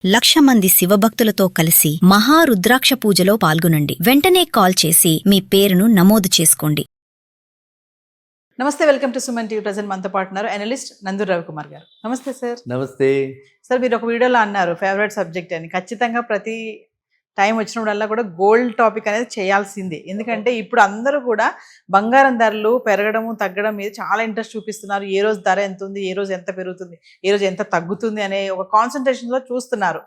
1,00,000 మంది శివభక్తులతో కలిసి మహారుద్రాక్ష పూజలో పాల్గొనండి. వెంటనే కాల్ చేసి మీ పేరును నమోదు చేసుకోండి. నమస్తే, welcome to Suman TV. Present మనతో పాటు ఉన్నారు అనలిస్ట్ నందూరు రవికుమార్ గారు. నమస్తే సార్. నమస్తే సార్, మీరు ఒక వీడియోలో అన్నారు ఫేవరెట్ సబ్జెక్ట్ అని. ఖచ్చితంగా ప్రతి టైం వచ్చినప్పుడల్లా కూడా గోల్డ్ టాపిక్ అనేది చేయాల్సిందే. ఎందుకంటే ఇప్పుడు అందరూ కూడా బంగారం ధరలు పెరగడము తగ్గడం మీద చాలా ఇంట్రెస్ట్ చూపిస్తున్నారు. ఏ రోజు ధర ఎంత ఉంది, ఏ రోజు ఎంత పెరుగుతుంది, ఏ రోజు ఎంత తగ్గుతుంది అనే ఒక కాన్సన్ట్రేషన్లో చూస్తున్నారు.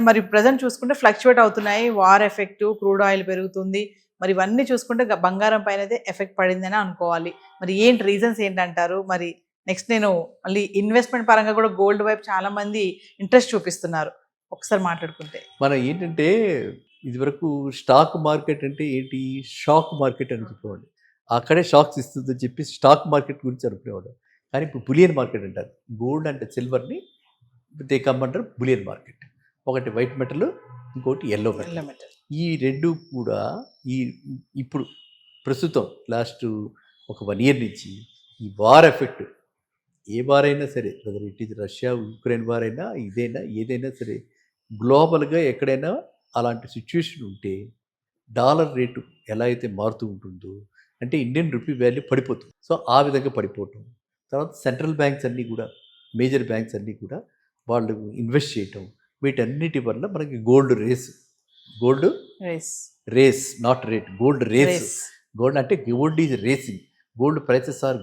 మరి ప్రజెంట్ చూసుకుంటే ఫ్లక్చువేట్ అవుతున్నాయి. వార్ ఎఫెక్ట్, క్రూడ్ ఆయిల్ పెరుగుతుంది. మరి ఇవన్నీ చూసుకుంటే బంగారం పైన అయితే ఎఫెక్ట్ పడిందని అనుకోవాలి. మరి ఏంటి రీజన్స్ ఏంటంటారు? మరి నెక్స్ట్ నేను మళ్ళీ ఇన్వెస్ట్మెంట్ పరంగా కూడా గోల్డ్ వైపు చాలా మంది ఇంట్రెస్ట్ చూపిస్తున్నారు. ఒకసారి మాట్లాడుకుంటే మనం ఏంటంటే ఇదివరకు స్టాక్ మార్కెట్ అంటే ఏంటి, షాక్ మార్కెట్ అని చెప్పేవాడు. అక్కడే షాక్స్ ఇస్తుందని చెప్పి స్టాక్ మార్కెట్ గురించి అనుకునేవాడు. కానీ ఇప్పుడు బులియన్ మార్కెట్ అంటారు. గోల్డ్ అంటే సిల్వర్ని కమ్మంటారు బులియన్ మార్కెట్. ఒకటి వైట్ మెటల్, ఇంకోటి ఎల్లో మెటల్. ఈ రెండు కూడా ఇప్పుడు ప్రస్తుతం లాస్ట్ ఒక 1 year నుంచి ఈ వార్ ఎఫెక్ట్, ఏ వార్ అయినా సరే, whether it is Russia Ukraine war అయినా ఏదైనా సరే, గ్లోబల్గా ఎక్కడైనా అలాంటి సిచ్యువేషన్ ఉంటే డాలర్ రేటు ఎలా అయితే మారుతూ ఉంటుందో, అంటే ఇండియన్ రూపీ వాల్యూ పడిపోతుంది. సో ఆ విధంగా పడిపోవటం, తర్వాత సెంట్రల్ బ్యాంక్స్ అన్నీ కూడా, మేజర్ బ్యాంక్స్ అన్నీ కూడా వాళ్ళు ఇన్వెస్ట్ చేయటం, వీటన్నిటి వల్ల మనకి gold race not rate, gold race. Gold అంటే gold is racing, gold prices are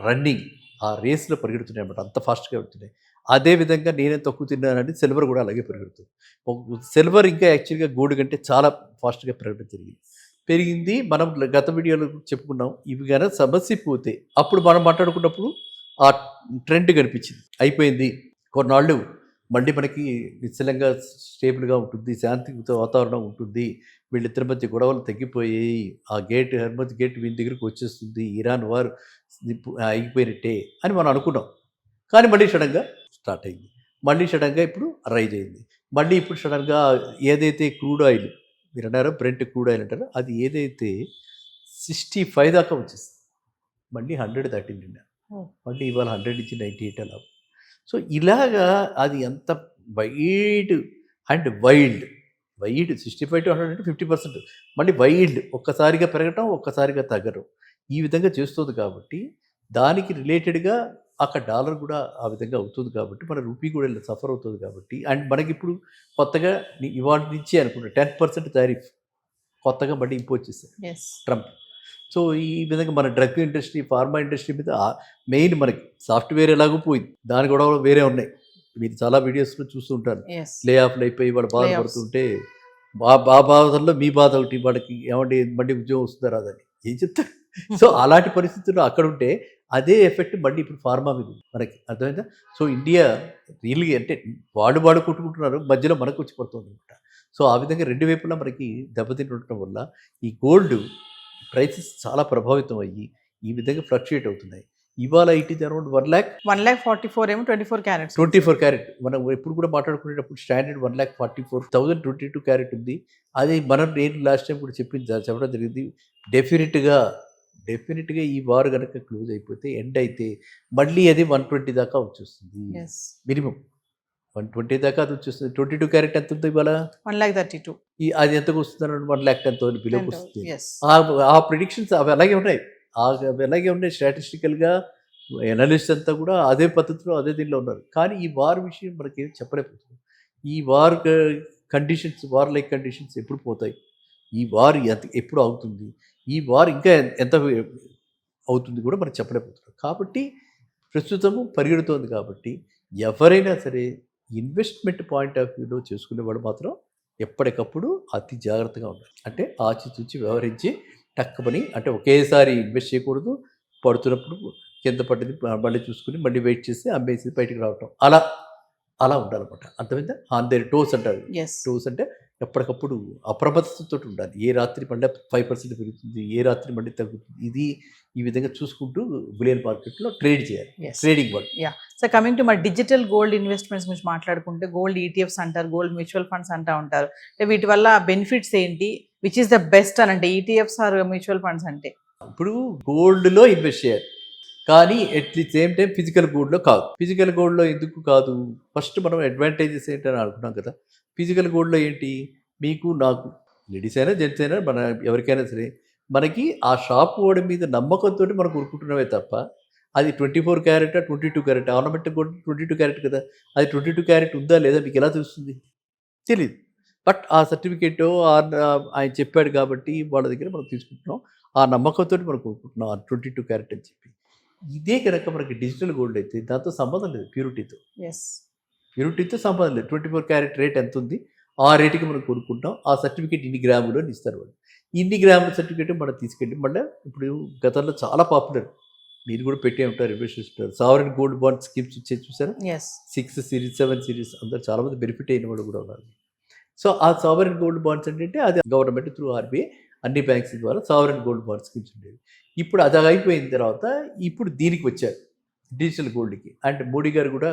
running. ఆ రేస్లో పరిగెడుతున్నాయి అన్నమాట, అంత ఫాస్ట్గా పెడుతున్నాయి. అదేవిధంగా నేనే తక్కువ తిన్నానంటే సిల్వర్ కూడా అలాగే పెరుగుతుంది. సిల్వర్ ఇంకా యాక్చువల్గా గోల్డ్ కంటే చాలా ఫాస్ట్గా పెరగడం పెరిగింది. మనం గత వీడియోలో చెప్పుకున్నాం. ఇవి కనుక సమస్య పోతే అప్పుడు మనం మాట్లాడుకున్నప్పుడు ఆ ట్రెండ్ కనిపించింది. అయిపోయింది, కొన్నాళ్ళు మళ్ళీ మనకి నిశ్చలంగా స్టేబుల్గా ఉంటుంది, శాంతియుత వాతావరణం ఉంటుంది, వీళ్ళిద్దరి మధ్య గొడవలు తగ్గిపోయాయి, ఆ హర్మజ్ గేట్ వీళ్ళ దగ్గరికి వచ్చేస్తుంది, ఇరాన్ వారు అయిపోయినట్టే అని మనం అనుకున్నాం. కానీ మళ్ళీ సడన్గా స్టార్ట్ అయింది. మళ్ళీ సడన్గా ఇప్పుడు రైజ్ అయింది. మళ్ళీ ఇప్పుడు సడన్గా ఏదైతే క్రూడ్ ఆయిల్ మీరు అన్నారో, బ్రెంట్ క్రూడ్ ఆయిల్ అంటారో, అది ఏదైతే 65 దాకా వచ్చేస్తుంది, మళ్ళీ 100 దాటింది. మళ్ళీ ఇవాళ 100 నుంచి 98 అలా. సో ఇలాగా అది ఎంత వైడ్ అండ్ వైల్డ్ 65 to 100 అంటే 50%. మళ్ళీ వైల్డ్ ఒక్కసారిగా పెరగటం, ఒక్కసారిగా తగ్గడం, ఈ విధంగా చేస్తుంది. కాబట్టి దానికి రిలేటెడ్గా అక్కడ డాలర్ కూడా ఆ విధంగా అవుతుంది. కాబట్టి మన రూపీ కూడా సఫర్ అవుతుంది. కాబట్టి అండ్ మనకి ఇప్పుడు కొత్తగా ఇవాళ నుంచి అనుకుంటా 10% టారిఫ్ కొత్తగా మళ్ళీ ఇంపోజ్ చేశారు ట్రంప్. సో ఈ విధంగా మన డ్రగ్ ఇండస్ట్రీ, ఫార్మా ఇండస్ట్రీ మీద మెయిన్ మనకి సాఫ్ట్వేర్ ఎలాగో పోయింది, దాని కూడా వేరే ఉన్నాయి. మీరు చాలా వీడియోస్లో చూస్తూ ఉంటారు, లే ఆఫ్లు అయిపోయి వాళ్ళు బాధపడుతుంటే ఆ బాధల్లో మీ బాధ ఒకటి, వాళ్ళకి ఏమంటే మళ్ళీ ఉద్యోగం వస్తుందా రాదని ఏం చెప్తారు. సో అలాంటి పరిస్థితుల్లో అక్కడ ఉంటే అదే ఎఫెక్ట్ మళ్ళీ ఇప్పుడు ఫార్మా మీద మనకి అర్థమైందా. సో ఇండియా రియల్గా అంటే వాళ్ళు కొట్టుకుంటున్నారు, మధ్యలో మనకు వచ్చి పడుతుంది అనమాట. సో ఆ విధంగా రెండు వైపులా మనకి దెబ్బతింటుండటం వల్ల ఈ గోల్డ్ ప్రైసెస్ చాలా ప్రభావితం అయ్యి ఈ విధంగా ఫ్లక్చుయేట్ అవుతున్నాయి. ఇవాళ ఇట్ ఈస్ అరౌండ్ 1,44 ఏమో 24 క్యారెట్. మనం ఎప్పుడు కూడా మాట్లాడుకునేటప్పుడు స్టాండర్డ్ 1,44,000 22 క్యారెట్ ఉంది. అది నేను లాస్ట్ టైం కూడా చెప్పడం జరిగింది. డెఫినెట్గా ఈ వార్ కనుక క్లోజ్ అయిపోతే, ఎండ్ అయితే మళ్ళీ అది 120 దాకా వచ్చేస్తుంది. మినిమం 120 దాకా అది వచ్చేస్తుంది. 22 క్యారెట్ ఎంత ఉంది ఇవాళ? 1,32. అది ఎంతకు వస్తుంది? 1,10,10 బిలోకి వస్తుంది. ఆ ప్రిడిక్షన్స్ అవి అలాగే ఉన్నాయి. స్టాటిస్టికల్గా ఎనలిస్ట్ అంతా కూడా అదే పద్ధతిలో అదే దీనిలో ఉన్నారు. కానీ ఈ వార్ విషయం మనకేం చెప్పలేకపోతుంది. ఈ వార్ లైక్ కండిషన్స్ ఎప్పుడు పోతాయి, ఈ వార్ ఎప్పుడు అవుతుంది, ఈ వార్ ఇంకా ఎంత అవుతుంది కూడా మనం చెప్పలేకపోతున్నాం. కాబట్టి ప్రస్తుతము పరిగెడుతోంది. కాబట్టి ఎవరైనా సరే ఇన్వెస్ట్మెంట్ పాయింట్ ఆఫ్ వ్యూలో చేసుకునేవాడు మాత్రం ఎప్పటికప్పుడు అతి జాగ్రత్తగా ఉండాలి. అంటే ఆచితూచి వ్యవహరించి టక్కమని, అంటే ఒకేసారి ఇన్వెస్ట్ చేయకూడదు. పడుతున్నప్పుడు కింద పడ్డది మళ్ళీ చూసుకుని మళ్ళీ వెయిట్ చేసి అమ్మేసి బయటకు రావటం, అలా ఉండాలన్నమాట. అర్థమైందా? ఆన్ దేర్ టోస్ అంటారు. టోస్ అంటే ఎప్పటికప్పుడు అప్రమత్తతో ఉండాలి. ఏ రాత్రి మళ్ళీ 5% పెరుగుతుంది, ఏ రాత్రి మళ్ళీ తగ్గుతుంది, ఇది ఈ విధంగా చూసుకుంటూ బులియన్ మార్కెట్లో ట్రేడ్ చేయాలి. Trading world. So coming to మా డిజిటల్ గోల్డ్ ఇన్వెస్ట్మెంట్స్ గురించి మాట్లాడుకుంటే, గోల్డ్ ఈటీఎఫ్స్ అంటారు, గోల్డ్ మ్యూచువల్ ఫండ్స్ అంటూ ఉంటారు. వీటి వల్ల బెనిఫిట్స్ ఏంటి, విచ్ ఈస్ ద బెస్ట్ అని అంటే ఈటీఎఫ్స్ ఆర్ మ్యూచువల్ ఫండ్స్ అంటే? ఇప్పుడు గోల్డ్లో ఇన్వెస్ట్ చేయాలి. కానీ at the same time physical గోల్డ్లో కాదు. ఫిజికల్ గోల్డ్లో ఎందుకు కాదు? ఫస్ట్ మనం అడ్వాంటేజెస్ ఏంటని అనుకున్నాం కదా. ఫిజికల్ గోల్డ్లో ఏంటి, మీకు నాకు లేడీస్ అయినా జెంట్స్ అయినా మన ఎవరికైనా సరే మనకి ఆ షాప్ వాడి మీద నమ్మకంతో మనం కొనుక్కుంటున్నవే తప్ప అది 24 carrot 22 carrot ornament gold 22 carrot కదా, అది 22 క్యారెట్ ఉందా లేదా మీకు ఎలా తెలుస్తుంది? తెలియదు. బట్ ఆ సర్టిఫికేట్ ఆయన చెప్పాడు కాబట్టి వాళ్ళ దగ్గర మనం తీసుకుంటున్నాం, ఆ నమ్మకంతో మనం కొనుక్కుంటున్నాం ఆ 22 క్యారెట్ అని చెప్పి. ఇదే కనుక మనకి డిజిటల్ గోల్డ్ అయితే దాంతో సంబంధం లేదు, ప్యూరిటీతో సంబంధం లేదు. 24 క్యారెట్ రేట్ ఎంత ఉంది ఆ రేటుకి మనం కొనుక్కుంటాం, ఆ సర్టిఫికేట్ ఇన్ని గ్రాములు అని ఇస్తారు వాళ్ళు. ఇన్ని గ్రాముల సర్టిఫికేట్ మనం తీసుకెళ్ళి మళ్ళీ ఇప్పుడు గతంలో చాలా పాపులర్, మీరు కూడా పెట్టే ఉంటారు, ఇన్వెస్టర్స్ ఉంటారు, సావరెన్ గోల్డ్ బాండ్ స్కీమ్స్ వచ్చే చూసారా, 6 సిరీస్ 7 సిరీస్ అందరు చాలామంది బెనిఫిట్ అయిన వాళ్ళు కూడా ఉన్నారు. సో ఆ సావరెన్ గోల్డ్ బాండ్స్ అంటే అది గవర్నమెంట్ త్రూ ఆర్బీఐ అన్ని బ్యాంక్స్ ద్వారా సావరెన్ గోల్డ్ బాండ్ స్కీమ్స్ ఉండేవి. ఇప్పుడు అది అయిపోయిన తర్వాత ఇప్పుడు దీనికి వచ్చారు డిజిటల్ గోల్డ్కి. అండ్ మోడీ గారు కూడా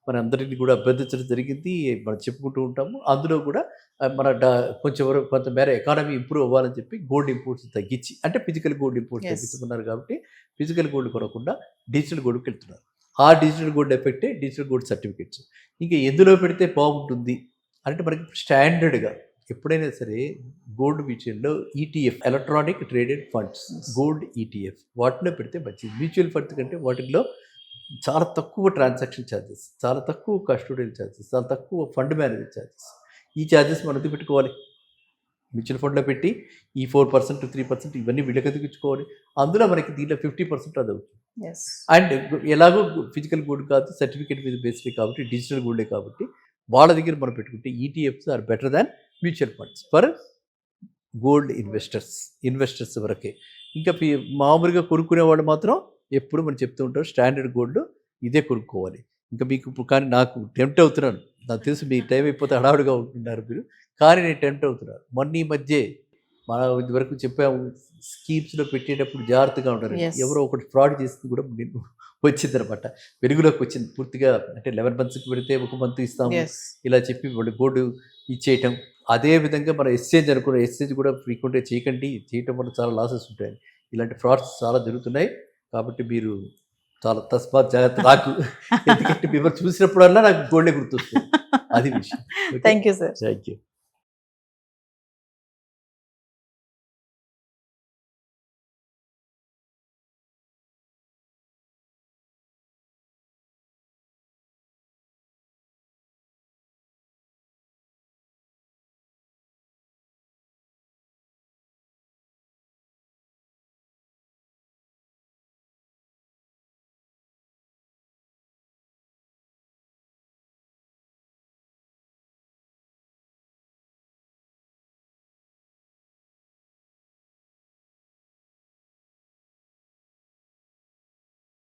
మన అందరినీ కూడా అభ్యర్థించడం జరిగింది, మనం చెప్పుకుంటూ ఉంటాము. అందులో కూడా మన కొంతమేర ఎకానమీ ఇంప్రూవ్ అవ్వాలని చెప్పి గోల్డ్ ఇంపోర్ట్స్ తగ్గించి, అంటే ఫిజికల్ గోల్డ్ ఇంపోర్ట్స్ తగ్గించుకున్నారు కాబట్టి ఫిజికల్ గోల్డ్ కొనకుండా డిజిటల్ గోల్డ్కి వెళ్తున్నారు. ఆ డిజిటల్ గోల్డ్ ఎఫెక్టే డిజిటల్ గోల్డ్ సర్టిఫికేట్స్. ఇంకా ఎందులో పెడితే బాగుంటుంది అంటే మనకి స్టాండర్డ్గా ఎప్పుడైనా సరే గోల్డ్ విషయంలో ETF, electronic traded funds, gold ETF వాటిలో పెడితే మంచిది. మ్యూచువల్ ఫండ్స్ కంటే వాటిల్లో చాలా తక్కువ ట్రాన్సాక్షన్ ఛార్జెస్, చాలా తక్కువ కస్టోడియల్ ఛార్జెస్, చాలా తక్కువ ఫండ్ మేనేజర్ ఛార్జెస్. ఈ ఛార్జెస్ మనం ఎందుకు పెట్టుకోవాలి? మ్యూచువల్ ఫండ్లో పెట్టి ఈ 4% 3% ఇవన్నీ విడగదిగించుకోవాలి. అందులో మనకి దీంట్లో 50% అది అవుతుంది. అండ్ ఎలాగో ఫిజికల్ గోల్డ్ కాదు, సర్టిఫికేట్ మీద బేస్డ్ కాబట్టి డిజిటల్ గోల్డే కాబట్టి వాళ్ళ దగ్గర మనం పెట్టుకుంటే ETFs are better than mutual funds for gold investors వరకే. ఇంకా మామూలుగా కొనుక్కునే వాళ్ళు మాత్రం ఎప్పుడు మనం చెప్తూ ఉంటారు స్టాండర్డ్ గోల్డ్ ఇదే కొనుక్కోవాలి. ఇంకా మీకు కానీ నాకు టెంప్ట్ అవుతున్నాను, నాకు తెలుసు మీ టైం అయిపోతే హడావుడిగా ఉంటున్నారు మీరు, కానీ నేను టెంప్ట్ అవుతున్నాను. మొన్న ఈ మధ్య మనం ఇదివరకు చెప్పాము స్కీమ్స్లో పెట్టేటప్పుడు జాగ్రత్తగా ఉంటారు, ఎవరో ఒకటి ఫ్రాడ్ చేసింది కూడా నేను వచ్చిందనమాట, వెలుగులోకి వచ్చింది పూర్తిగా. అంటే 11 monthsకి పెడితే 1 month ఇస్తాము ఇలా చెప్పి వాళ్ళు గోల్డ్ ఇచ్చేయటం. అదే విధంగా మన ఎక్స్చేంజ్ అనుకున్న ఎక్స్చేంజ్ కూడా ఫ్రీక్వెంట్గా చేయటం వల్ల చాలా లాసెస్ ఉంటాయి. ఇలాంటి ఫ్రాడ్స్ చాలా జరుగుతున్నాయి కాబట్టి మీరు చాలా తస్మాత్ జాగ్రత్త. నాకు ఎందుకంటే మిమ్మల్ని చూసినప్పుడల్లా నాకు గోల్డే గుర్తొస్తుంది, అది విషయం. Thank you sir. Thank you.